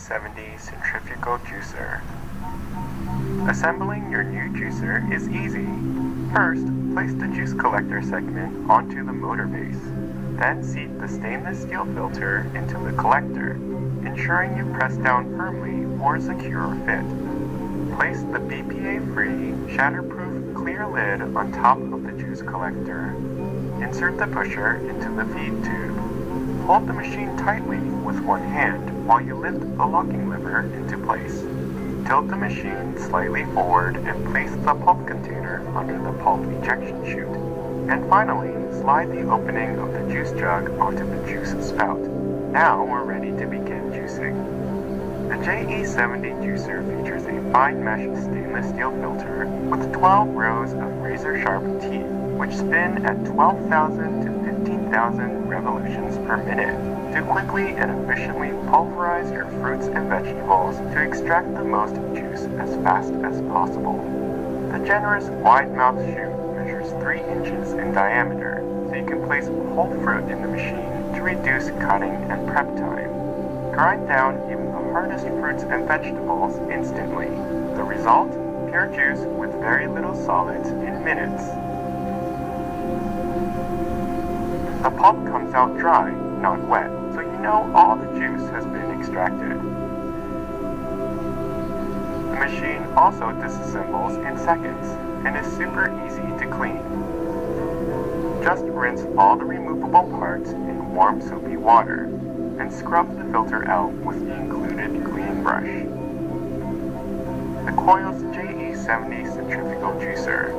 JE70 Centrifugal Juicer. Assembling your new juicer is easy. First, place the juice collector segment onto the motor base. Then seat the stainless steel filter into the collector, ensuring you press down firmly for a secure fit. Place the BPA-free, shatterproof clear lid on top of the juice collector. Insert the pusher into the feed tube. Hold the machine tightly with one hand while you lift the locking lever into place. Tilt the machine slightly forward and place the pulp container under the pulp ejection chute. And finally, slide the opening of the juice jug onto the juice spout. Now we're ready to begin juicing. The JE70 juicer features a fine mesh stainless steel filter with 12 rows of razor-sharp teeth, which spin at 12,000 to 15,000 revolutions per minute to quickly and efficiently pulverize your fruits and vegetables to extract the most juice as fast as possible. The generous wide-mouthed chute measures 3 inches in diameter, so you can place whole fruit in the machine to reduce cutting and prep time. Grind down even the hardest fruits and vegetables instantly. The result? Pure juice with very little solids in minutes. The pulp comes out dry, not wet, so you know all the juice has been extracted. The machine also disassembles in seconds and is super easy to clean. Just rinse all the removable parts in warm soapy water and scrub the filter out with the included cleaning brush. The Coils JE70 Centrifugal Juicer.